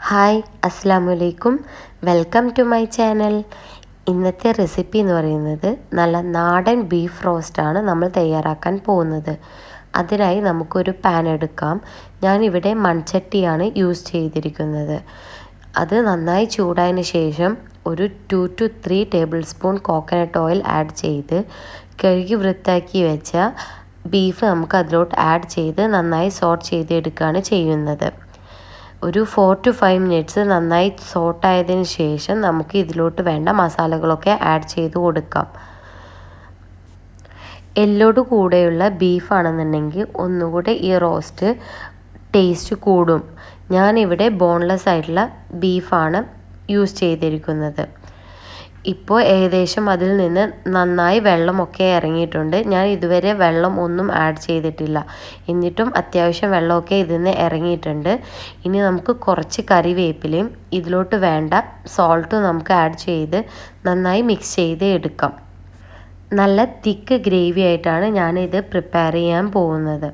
Hi അസ്സലാമലൈക്കും, welcome to my channel. ഇന്നത്തെ recipe എന്ന് പറയുന്നത് നല്ല നാടൻ ബീഫ് റോസ്റ്റാണ് നമ്മൾ തയ്യാറാക്കാൻ പോകുന്നത്. അതിനായി നമുക്കൊരു പാൻ എടുക്കാം. ഞാനിവിടെ മൺചട്ടിയാണ് യൂസ് ചെയ്തിരിക്കുന്നത്. അത് നന്നായി ചൂടായതിന് ശേഷം ഒരു 2 to 3 table spoon coconut oil add ചെയ്ത് കഴുകി വൃത്തിയാക്കി വെച്ച ബീഫ് നമുക്ക് അതിലോട്ട് ആഡ് ചെയ്ത് നന്നായി സോട്ട് ചെയ്തെടുക്കുകയാണ് ചെയ്യുന്നത്. ഒരു 4 to 5 മിനിറ്റ്സ് നന്നായി സോട്ടായതിന് ശേഷം നമുക്ക് ഇതിലോട്ട് വേണ്ട മസാലകളൊക്കെ ആഡ് ചെയ്ത് കൊടുക്കാം. എല്ലോട് കൂടെയുള്ള ബീഫാണെന്നുണ്ടെങ്കിൽ ഒന്നുകൂടെ ഈ റോസ്റ്റ് ടേസ്റ്റ് കൂടും. ഞാനിവിടെ ബോൺലെസ് ആയിട്ടുള്ള ബീഫാണ് യൂസ് ചെയ്തിരിക്കുന്നത്. ഇപ്പോൾ ഏകദേശം അതിൽ നിന്ന് നന്നായി വെള്ളമൊക്കെ ഇറങ്ങിയിട്ടുണ്ട്. ഞാൻ ഇതുവരെ വെള്ളം ഒന്നും ആഡ് ചെയ്തിട്ടില്ല, എന്നിട്ടും അത്യാവശ്യം വെള്ളമൊക്കെ ഇതിൽ നിന്ന് ഇറങ്ങിയിട്ടുണ്ട്. ഇനി നമുക്ക് കുറച്ച് കറിവേപ്പിലയും ഇതിലോട്ട് വേണ്ട സോൾട്ടും നമുക്ക് ആഡ് ചെയ്ത് നന്നായി മിക്സ് ചെയ്ത് എടുക്കാം. നല്ല തിക്ക് ഗ്രേവി ആയിട്ടാണ് ഞാനിത് പ്രിപ്പയർ ചെയ്യാൻ പോകുന്നത്.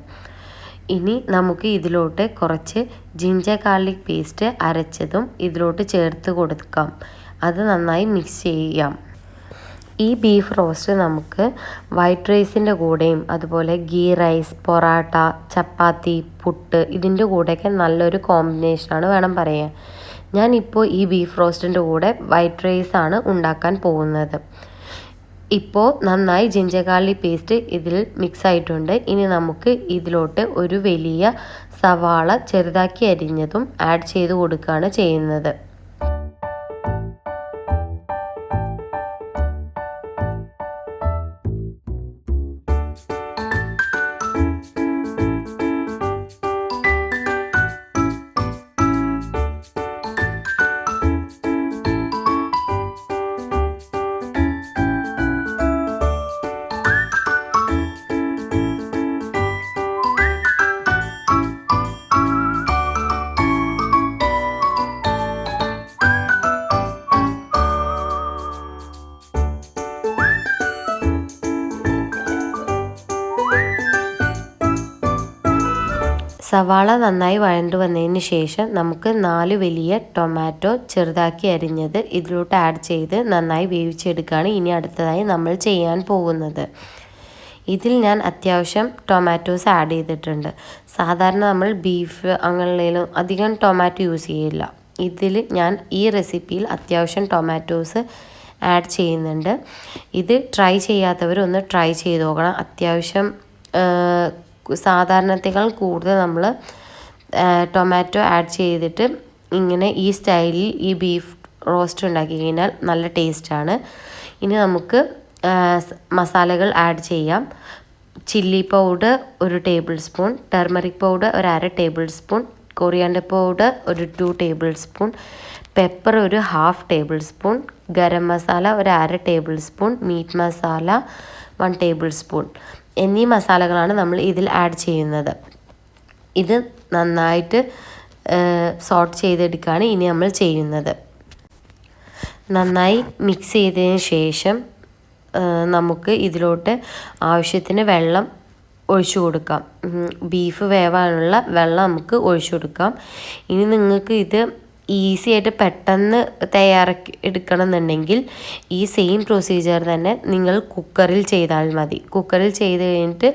ഇനി നമുക്ക് ഇതിലോട്ട് കുറച്ച് ജിഞ്ചർ ഗാർലിക് പേസ്റ്റ് അരച്ചതും ഇതിലോട്ട് ചേർത്ത് കൊടുക്കാം. അത് നന്നായി മിക്സ് ചെയ്യാം. ഈ ബീഫ് റോസ്റ്റ് നമുക്ക് വൈറ്റ് റൈസിൻ്റെ കൂടെയും അതുപോലെ ഗീ റൈസ്, പൊറാട്ട, ചപ്പാത്തി, പുട്ട് ഇതിൻ്റെ കൂടെയൊക്കെ നല്ലൊരു കോമ്പിനേഷനാണ് വേണം പറയാൻ. ഞാനിപ്പോൾ ഈ ബീഫ് റോസ്റ്റിൻ്റെ കൂടെ വൈറ്റ് റൈസാണ് ഉണ്ടാക്കാൻ പോകുന്നത്. ഇപ്പോൾ നന്നായി ജിഞ്ചർ ഗാർലിക് പേസ്റ്റ് ഇതിൽ മിക്സ് ആയിട്ടുണ്ട്. ഇനി നമുക്ക് ഇതിലോട്ട് ഒരു വലിയ സവാള ചെറുതാക്കി അരിഞ്ഞതും ആഡ് ചെയ്ത് കൊടുക്കുകയാണ് ചെയ്യുന്നത്. സവാള നന്നായി വഴണ്ടു വന്നതിന് ശേഷം നമുക്ക് 4 വലിയ ടൊമാറ്റോ ചെറുതാക്കി അരിഞ്ഞത് ഇതിലോട്ട് ആഡ് ചെയ്ത് നന്നായി വേവിച്ചെടുക്കുകയാണ് ഇനി അടുത്തതായി നമ്മൾ ചെയ്യാൻ പോകുന്നത്. ഇതിൽ ഞാൻ അത്യാവശ്യം ടൊമാറ്റോസ് ആഡ് ചെയ്തിട്ടുണ്ട്. സാധാരണ നമ്മൾ ബീഫ് അങ്ങനെയും അധികം ടൊമാറ്റോ യൂസ് ചെയ്യില്ല. ഇതിൽ ഞാൻ ഈ റെസിപ്പിയിൽ അത്യാവശ്യം ടൊമാറ്റോസ് ആഡ് ചെയ്യുന്നുണ്ട്. ഇത് ട്രൈ ചെയ്യാത്തവരൊന്ന് ട്രൈ ചെയ്ത് നോക്കണം. അത്യാവശ്യം സാധാരണത്തേക്കാൾ കൂടുതൽ നമ്മൾ ടൊമാറ്റോ ആഡ് ചെയ്തിട്ട് ഇങ്ങനെ ഈ സ്റ്റൈലിൽ ഈ ബീഫ് റോസ്റ്റ് ഉണ്ടാക്കി കഴിഞ്ഞാൽ നല്ല ടേസ്റ്റാണ്. ഇനി നമുക്ക് മസാലകൾ ആഡ് ചെയ്യാം. Chilli powder 1 tablespoon, turmeric powder 1/2 tablespoon, coriander powder 2 tablespoon, pepper 1/2 tablespoon, garam masala 1/2 tablespoon, meat masala 1 tablespoon എന്നീ മസാലകളാണ് നമ്മൾ ഇതിൽ ആഡ് ചെയ്യുന്നത്. ഇത് നന്നായിട്ട് സോട്ട് ചെയ്തെടുക്കുകയാണ് ഇനി നമ്മൾ ചെയ്യുന്നത്. നന്നായി മിക്സ് ചെയ്തതിന് ശേഷം നമുക്ക് ഇതിലോട്ട് ആവശ്യത്തിന് വെള്ളം ഒഴിച്ചു കൊടുക്കാം. ബീഫ് വേവാനുള്ള വെള്ളം നമുക്ക് ഒഴിച്ചു കൊടുക്കാം. ഇനി നിങ്ങൾക്ക് ഇത് ഈസി ആയിട്ട് പെട്ടെന്ന് തയ്യാറാക്കി എടുക്കണം എന്നുണ്ടെങ്കിൽ ഈ സെയിം പ്രൊസീജിയർ തന്നെ നിങ്ങൾ കുക്കറിൽ ചെയ്താൽ മതി. കുക്കറിൽ ചെയ്ത് കഴിഞ്ഞിട്ട്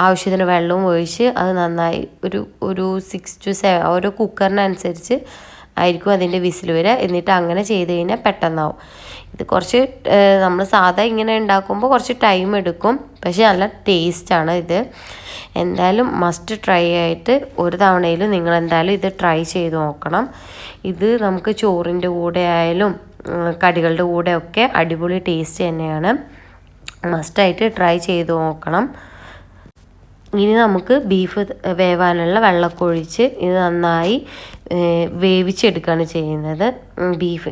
ആവശ്യത്തിന് വെള്ളവും ഒഴിച്ച് അത് നന്നായി ഒരു 6 to 7 ഓരോ കുക്കറിനനുസരിച്ച് ആയിരിക്കും അതിൻ്റെ വിസിൽ വരിക. എന്നിട്ട് അങ്ങനെ ചെയ്ത് കഴിഞ്ഞാൽ പെട്ടെന്നാവും. ഇത് കുറച്ച് നമ്മൾ സാധാ ഇങ്ങനെ ഉണ്ടാക്കുമ്പോൾ കുറച്ച് ടൈം എടുക്കും, പക്ഷേ നല്ല ടേസ്റ്റാണ് ഇത്. എന്തായാലും മസ്റ്റ് ട്രൈ ആയിട്ട് ഒരു തവണയിലും നിങ്ങൾ എന്തായാലും ഇത് ട്രൈ ചെയ്ത് നോക്കണം. ഇത് നമുക്ക് ചോറിൻ്റെ കൂടെ ആയാലും കടികളുടെ കൂടെയൊക്കെ അടിപൊളി ടേസ്റ്റ് തന്നെയാണ്. മസ്റ്റായിട്ട് ട്രൈ ചെയ്ത് നോക്കണം. ഇനി നമുക്ക് ബീഫ് വേവാനുള്ള വെള്ളമൊക്കെ ഒഴിച്ച് ഇത് നന്നായി വേവിച്ചെടുക്കുകയാണ് ചെയ്യുന്നത്.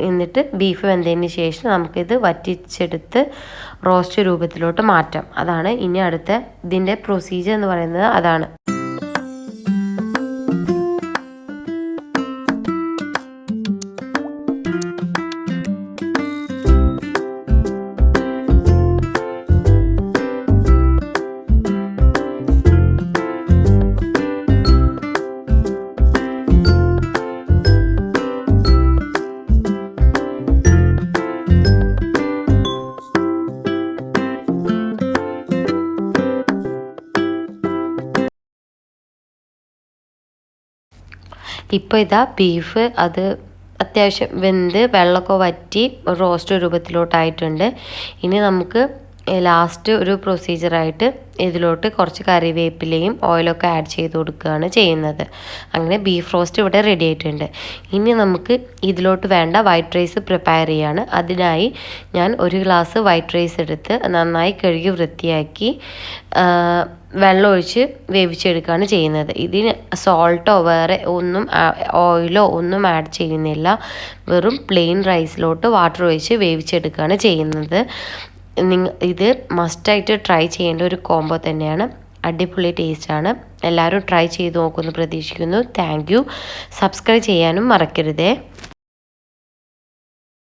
എന്നിട്ട് ബീഫ് വെന്തതിന് ശേഷം നമുക്കിത് വറ്റിച്ചെടുത്ത് റോസ്റ്റ് രൂപത്തിലോട്ട് മാറ്റാം. അതാണ് ഇനി അടുത്ത ഇതിൻ്റെ പ്രൊസീജിയർ എന്ന് പറയുന്നത് അതാണ്. ഇപ്പോൾ ഇതാ ബീഫ് അത് അത്യാവശ്യം വെന്ത് വെള്ളമൊക്കെ വറ്റി റോസ്റ്റ് രൂപത്തിലോട്ടായിട്ടുണ്ട്. ഇനി നമുക്ക് ലാസ്റ്റ് ഒരു പ്രൊസീജിയറായിട്ട് ഇതിലോട്ട് കുറച്ച് കറിവേപ്പിലയും ഓയിലൊക്കെ ആഡ് ചെയ്ത് കൊടുക്കുകയാണ് ചെയ്യുന്നത്. അങ്ങനെ ബീഫ് റോസ്റ്റ് ഇവിടെ റെഡി ആയിട്ടുണ്ട്. ഇനി നമുക്ക് ഇതിലോട്ട് വേണ്ട വൈറ്റ് റൈസ് പ്രിപ്പയർ ചെയ്യാണ്. അതിനായി ഞാൻ ഒരു ഗ്ലാസ് വൈറ്റ് റൈസ് എടുത്ത് നന്നായി കഴുകി വൃത്തിയാക്കി വെള്ളമൊഴിച്ച് വേവിച്ചെടുക്കുകയാണ് ചെയ്യുന്നത്. ഇതിന് സോൾട്ടോ വേറെ ഒന്നും ഓയിലോ ഒന്നും ആഡ് ചെയ്യുന്നില്ല. വെറും പ്ലെയിൻ റൈസിലോട്ട് വാട്ടർ ഒഴിച്ച് വേവിച്ചെടുക്കുകയാണ് ചെയ്യുന്നത്. ഇത് മസ്റ്റായിട്ട് ട്രൈ ചെയ്യേണ്ട ഒരു കോംബോ തന്നെയാണ്. അടിപൊളി ടേസ്റ്റാണ്. എല്ലാവരും ട്രൈ ചെയ്ത് നോക്കുമെന്ന് പ്രതീക്ഷിക്കുന്നു. Thank you. സബ്സ്ക്രൈബ് ചെയ്യാനും മറക്കരുതേ.